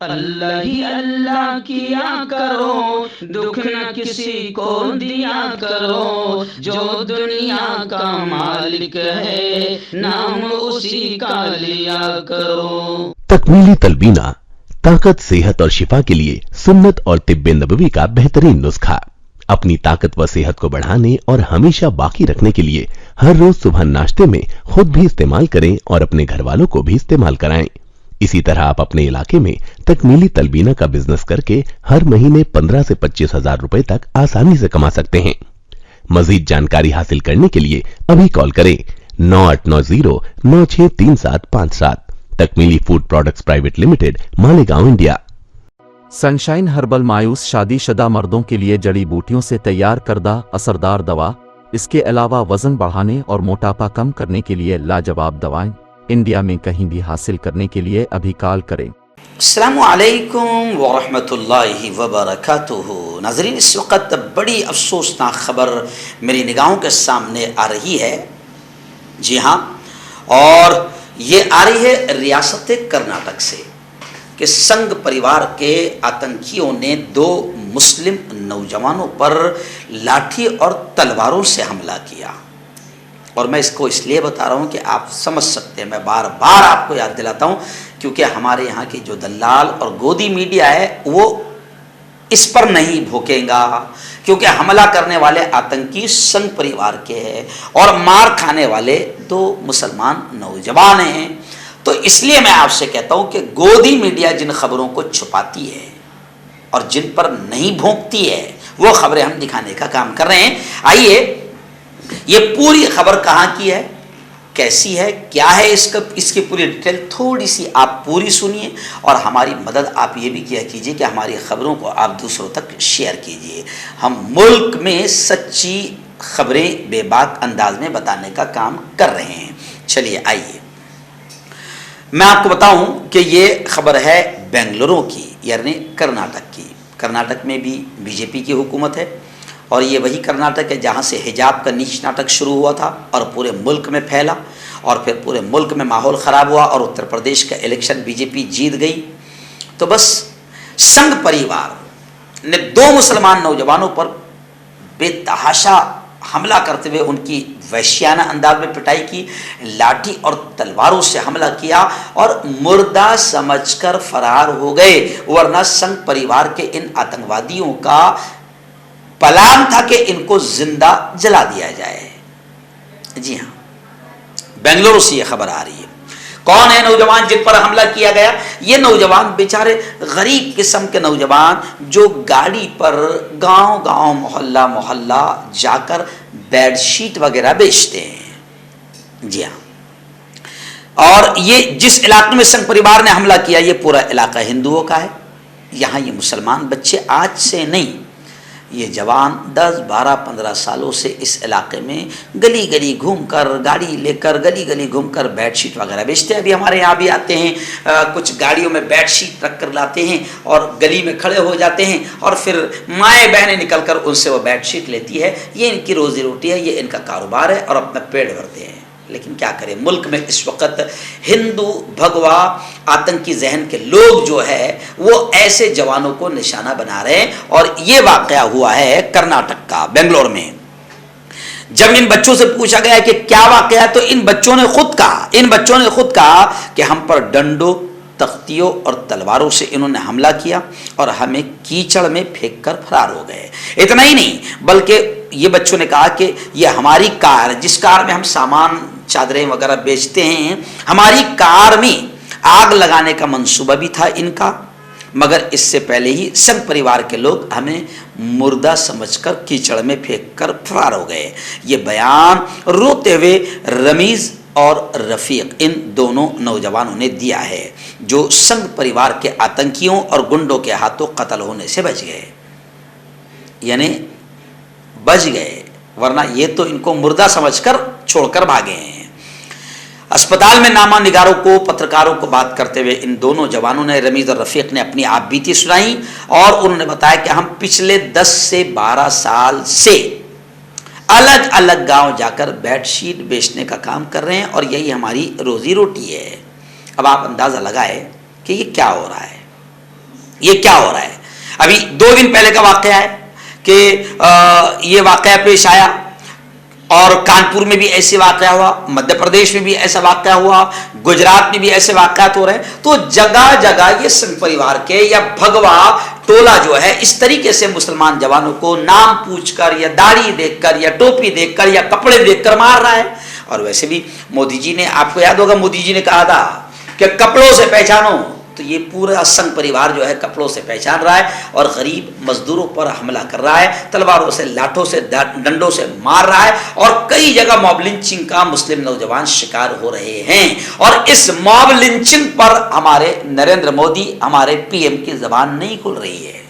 अल्लाह ही अल्लाह किया करो, दुख न किसी को दिया करो, जो दुनिया का मालिक है नाम उसी का लिया करो। तकमीली तलबीना, ताकत, सेहत और शिफा के लिए सुन्नत और तिब्बे नबवी का बेहतरीन नुस्खा। अपनी ताकत व सेहत को बढ़ाने और हमेशा बाकी रखने के लिए हर रोज सुबह नाश्ते में खुद भी इस्तेमाल करें और अपने घर वालों को भी इस्तेमाल कराएं। इसी तरह आप अपने इलाके में तकमीली तलबीना का बिजनेस करके हर महीने 15 से 25 हजार रुपए तक आसानी से कमा सकते हैं। मजीद जानकारी हासिल करने के लिए अभी कॉल करें 9890963757। Takmeeli food products private limited, Malegaon, India. Sunshine herbal मायूस शादीशुदा मर्दों के लिए जड़ी बूटियों से तैयार करदा असरदार दवा। इसके अलावा वजन बढ़ाने और मोटापा कम करने के लिए लाजवाब दवाएं इंडिया में कहीं भी हासिल करने के लिए अभी कॉल करें। अस्सलामु अलैकुम वरहमतुल्लाहि वबरकातुहू। नाज़रीन, इस वक्त बड़ी अफसोसनाक खबर मेरी निगाहों के सामने आ रही है। जी हाँ, और ये आ रही है रियासत कर्नाटक से कि संघ परिवार के आतंकियों ने 2 मुस्लिम नौजवानों पर लाठी और तलवारों से हमला किया। और मैं इसको इसलिए बता रहा हूँ कि आप समझ सकते हैं, मैं बार बार आपको याद दिलाता हूँ, क्योंकि हमारे यहाँ की जो दलाल और गोदी मीडिया है वो इस पर नहीं भोकेगा, क्योंकि हमला करने वाले आतंकी संघ परिवार के हैं और मार खाने वाले 2 मुसलमान नौजवान हैं। तो इसलिए मैं आपसे कहता हूँ कि गोदी मीडिया जिन खबरों को छुपाती है और जिन पर नहीं भोंकती है वो खबरें हम दिखाने का काम कर रहे हैं। आइए, ये पूरी खबर कहाँ की है, कैसी है, क्या है, इसकी पूरी डिटेल थोड़ी सी आप पूरी सुनिए और हमारी मदद आप ये भी किया कीजिए कि हमारी खबरों को आप दूसरों तक शेयर कीजिए। हम मुल्क में सच्ची खबरें बेबाक अंदाज में बताने का काम कर रहे हैं। चलिए आइए, मैं आपको बताऊं कि ये खबर है बेंगलुरु की, यानी कर्नाटक की। कर्नाटक में भी बीजेपी की हुकूमत है और ये वही कर्नाटक है जहाँ से हिजाब का नीच नाटक शुरू हुआ था और पूरे मुल्क में फैला और फिर पूरे मुल्क में माहौल ख़राब हुआ और उत्तर प्रदेश का इलेक्शन बीजेपी जीत गई। तो बस संघ परिवार ने 2 मुसलमान नौजवानों पर बेतहाशा हमला करते हुए उनकी वैश्याना अंदाज में पिटाई की, लाठी और तलवारों से हमला किया और मुर्दा समझकर फरार हो गए। वरना संघ परिवार के इन आतंकवादियों का प्लान था कि इनको जिंदा जला दिया जाए। जी हाँ, बेंगलुरु से यह खबर आ रही है। कौन है नौजवान जिन पर हमला किया गया? ये नौजवान बेचारे गरीब किस्म के नौजवान जो गाड़ी पर गांव गांव मोहल्ला मोहल्ला जाकर बेडशीट वगैरह बेचते हैं। जी हाँ, और ये जिस इलाके में संघ परिवार ने हमला किया ये पूरा इलाका हिंदुओं का है। यहाँ ये मुसलमान बच्चे आज से नहीं, ये जवान 10, 12, 15 सालों से इस इलाके में गली गली घूमकर, गाड़ी लेकर गली गली घूमकर बेडशीट वगैरह बेचते हैं। अभी हमारे यहाँ भी आते हैं, कुछ गाड़ियों में बेडशीट रख कर लाते हैं और गली में खड़े हो जाते हैं और फिर माएँ बहनें निकल कर उनसे वो बेडशीट लेती है। ये इनकी रोज़ी रोटी है, ये इनका कारोबार है और अपना पेट भरते हैं। लेकिन क्या करें, मुल्क में इस वक्त हिंदू भगवा आतंकी जहन के लोग जो है वो ऐसे जवानों को निशाना बना रहे हैं। और ये वाकया हुआ है कर्नाटक का, बेंगलोर में। जब इन बच्चों से पूछा गया कि क्या वाकया है, तो इन बच्चों ने खुद कहा कि हम पर डंडों, तख्तियों और तलवारों से इन्होंने हमला किया और हमें कीचड़ में फेंक कर फरार हो गए। इतना ही नहीं, बल्कि ये बच्चों ने कहा कि ये हमारी कार, जिस कार में हम सामान चादरें वगैरह बेचते हैं, हमारी कार में आग लगाने का मंसूबा भी था इनका, मगर इससे पहले ही संघ परिवार के लोग हमें मुर्दा समझकर कीचड़ में फेंक कर फरार हो गए। ये बयान रोते हुए रमीज और रफ़ीक, इन दोनों नौजवानों ने दिया है, जो संघ परिवार के आतंकियों और गुंडों के हाथों कत्ल होने से बच गए। यानी बच गए, वरना ये तो इनको मुर्दा समझकर छोड़कर भागे हैं। अस्पताल में नामा निगारों को, पत्रकारों को बात करते हुए इन दोनों जवानों ने, रमीज और रफ़ीक ने, अपनी आप बीती सुनाई और उन्होंने बताया कि हम पिछले 10 से 12 साल से अलग अलग गांव जाकर बेडशीट बेचने का काम कर रहे हैं और यही हमारी रोजी रोटी है। अब आप अंदाज़ा लगाए कि ये क्या हो रहा है। ये क्या हो रहा है? अभी 2 दिन पहले का वाकया है कि ये वाकया पेश आया और कानपुर में भी ऐसे वाकया हुआ, मध्य प्रदेश में भी ऐसा वाकया हुआ, गुजरात में भी ऐसे वाकयात हो रहे हैं। तो जगह जगह ये संघ परिवार के या भगवा टोला जो है इस तरीके से मुसलमान जवानों को नाम पूछकर या दाढ़ी देखकर या टोपी देखकर या कपड़े देखकर मार रहा है। और वैसे भी मोदी जी ने, आपको याद होगा, मोदी जी ने कहा था कि कपड़ों से पहचानो, तो ये पूरा संघ परिवार जो है कपड़ों से पहचान रहा है और गरीब मजदूरों पर हमला कर रहा है, तलवारों से, लाठों से, डंडों से मार रहा है। और कई जगह मॉब लिंचिंग का मुस्लिम नौजवान शिकार हो रहे हैं। और इस मॉब लिंचिंग पर हमारे नरेंद्र मोदी, हमारे पीएम की जबान नहीं खुल रही है,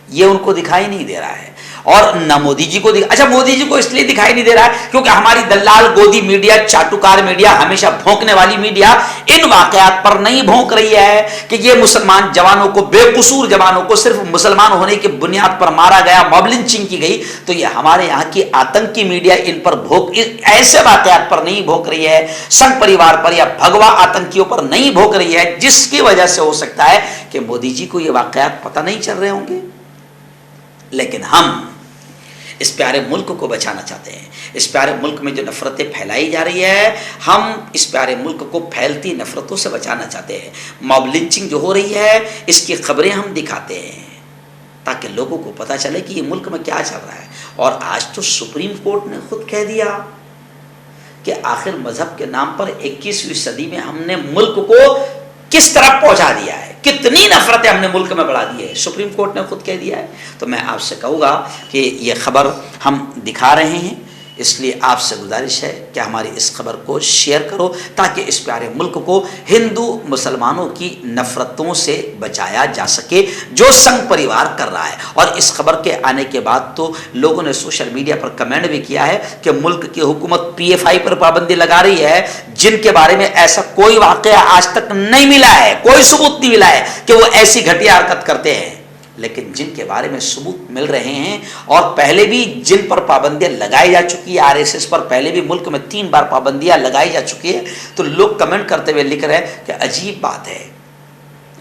ये उनको दिखाई नहीं दे रहा है। और न मोदी जी को अच्छा, मोदी जी को इसलिए दिखाई नहीं दे रहा है क्योंकि हमारी दल्लाल गोदी मीडिया, चाटुकार मीडिया, हमेशा भौंकने वाली मीडिया इन वाकयात पर नहीं भौंक रही है कि ये मुसलमान जवानों को, बेकसूर जवानों को सिर्फ मुसलमान होने की बुनियाद पर मारा गया, मॉब लिंचिंग की गई। तो ये हमारे यहाँ की आतंकी मीडिया इन पर ऐसे वाकयात पर नहीं भौंक रही है, संघ परिवार पर या भगवा आतंकियों पर नहीं भौंक रही है, जिसकी वजह से हो सकता है कि मोदी जी को ये वाकयात पता नहीं चल रहे होंगे। लेकिन हम इस प्यारे मुल्क को बचाना चाहते हैं। इस प्यारे मुल्क में जो नफरतें फैलाई जा रही है, हम इस प्यारे मुल्क को फैलती नफरतों से बचाना चाहते हैं। मॉब लिंचिंग जो हो रही है, इसकी खबरें हम दिखाते हैं ताकि लोगों को पता चले कि ये मुल्क में क्या चल रहा है। और आज तो सुप्रीम कोर्ट ने खुद कह दिया कि आखिर मजहब के नाम पर 21वीं सदी में हमने मुल्क को किस तरफ पहुंचा दिया है, कितनी नफरतें हमने मुल्क में बढ़ा दी है, सुप्रीम कोर्ट ने खुद कह दिया है। तो मैं आपसे कहूँगा कि ये खबर हम दिखा रहे हैं, इसलिए आपसे गुजारिश है कि हमारी इस खबर को शेयर करो ताकि इस प्यारे मुल्क को हिंदू मुसलमानों की नफरतों से बचाया जा सके जो संघ परिवार कर रहा है। और इस खबर के आने के बाद तो लोगों ने सोशल मीडिया पर कमेंट भी किया है कि मुल्क की हुकूमत PFI पर पाबंदी लगा रही है, जिनके बारे में ऐसा कोई वाकया आज तक नहीं मिला है, कोई सबूत नहीं मिला है कि वो ऐसी घटिया हरकत करते हैं। लेकिन जिनके बारे में सबूत मिल रहे हैं और पहले भी जिन पर पाबंदियां लगाई जा चुकी है, RSS पर पहले भी मुल्क में 3 बार पाबंदियां लगाई जा चुकी है, तो लोग कमेंट करते हुए लिख रहे हैं कि अजीब बात है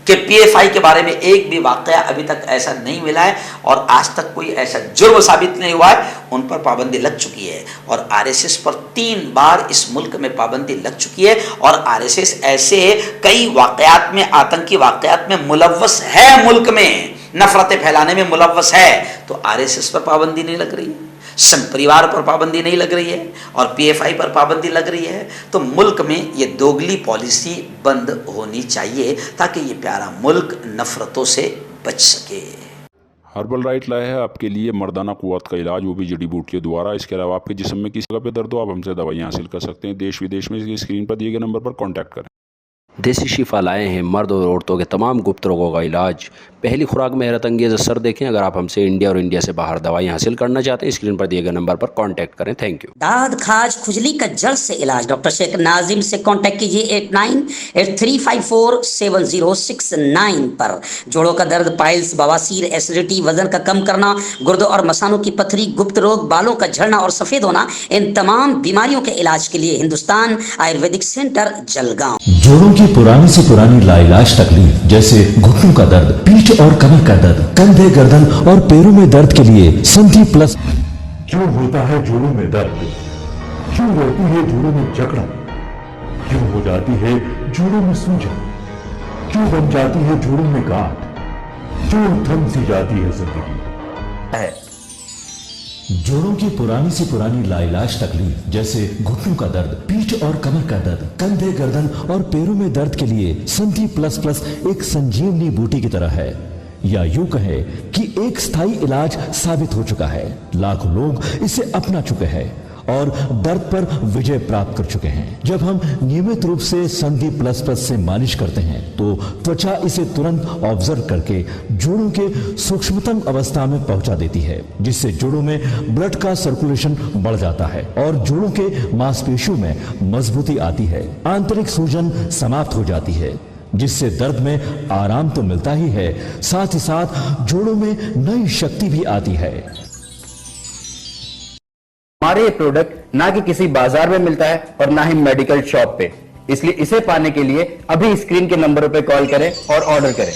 कि PFI के बारे में एक भी वाकया अभी तक ऐसा नहीं मिला है और आज तक कोई ऐसा जुर्म साबित नहीं हुआ है, उन पर पाबंदी लग चुकी है। और RSS पर 3 बार इस मुल्क में पाबंदी लग चुकी है और RSS ऐसे कई वाकयात में, आतंकी वाकयात में मुलव्वस है, मुल्क में नफरतें फैलाने में मुलव्वस है। तो RSS पर पाबंदी नहीं लग रही है, संघ परिवार पर पाबंदी नहीं लग रही है और PFI पर पाबंदी लग रही है। तो मुल्क में ये दोगली पॉलिसी बंद होनी चाहिए ताकि ये प्यारा मुल्क नफरतों से बच सके। हर्बल राइट लाया है आपके लिए मर्दाना कुव्वत का इलाज, वो भी जड़ी बूटियों द्वारा। इसके अलावा आपके जिस्म में किसी जगह पे दर्द हो, आप हमसे दवाइयाँ हासिल कर सकते हैं। देश विदेश में इसकी स्क्रीन पर दिए गए नंबर पर कॉन्टैक्ट करें। देसी शिफा लाए हैं मर्द और औरतों के तमाम गुप्त रोगों का इलाज। पहली खुराक में हैरत अंगेज़ असर देखें। अगर आप हमसे इंडिया और इंडिया से बाहर दवाइयाँ हासिल करना चाहते हैं, स्क्रीन पर दिए गए नंबर पर कांटेक्ट करें। Thank you. दाद, खाज, खुजली का जड़ से इलाज डॉक्टर शेख नाजिम से कांटेक्ट कीजिए 8983547069 पर। जोड़ों का दर्द, पाइल्स, बवासीर, एसिडिटी, वजन का कम करना, गुर्दों और मसानों की पथरी, गुप्त रोग, बालों का झड़ना और सफेद होना, इन तमाम बीमारियों के इलाज के लिए हिंदुस्तान आयुर्वेदिक सेंटर जलगांव। जोड़ों की पुरानी से पुरानी लाइलाज तकलीफ जैसे घुटनों का दर्द, पीठ और कमर का दर्द, कंधे, गर्दन और पैरों में दर्द के लिए संधि प्लस। क्यों होता है जोड़ों में दर्द? क्यों रहती है जोड़ों में जकड़न? क्यों हो जाती है जोड़ों में सूजन? क्यों बन जाती है जोड़ों में गांठ? क्यों थम सी जाती है जिंदगी? जोड़ों की पुरानी से पुरानी लाइलाज तकलीफ जैसे घुटनों का दर्द, पीठ और कमर का दर्द, कंधे, गर्दन और पैरों में दर्द के लिए संधि प्लस प्लस एक संजीवनी बूटी की तरह है, या यूं कहे कि एक स्थायी इलाज साबित हो चुका है। लाखों लोग इसे अपना चुके हैं और दर्द पर विजय प्राप्त कर चुके हैं। जब हम नियमित रूप से संधि प्लस प्लस से मालिश करते हैं तो त्वचा इसे तुरंत ऑब्जर्व करके जोड़ों के सूक्ष्मतम अवस्था में पहुंचा देती है, जिससे जोड़ों में ब्लड का सर्कुलेशन बढ़ जाता है और जोड़ों के मांसपेशियों में मजबूती आती है। आंतरिक सूजन समाप्त हो जाती है, जिससे दर्द में आराम तो मिलता ही है, साथ ही साथ जोड़ों में नई शक्ति भी आती है। हमारे ये प्रोडक्ट ना कि किसी बाजार में मिलता है और ना ही मेडिकल शॉप पे, इसलिए इसे पाने के लिए अभी स्क्रीन के नंबरों पे कॉल करें और ऑर्डर करें।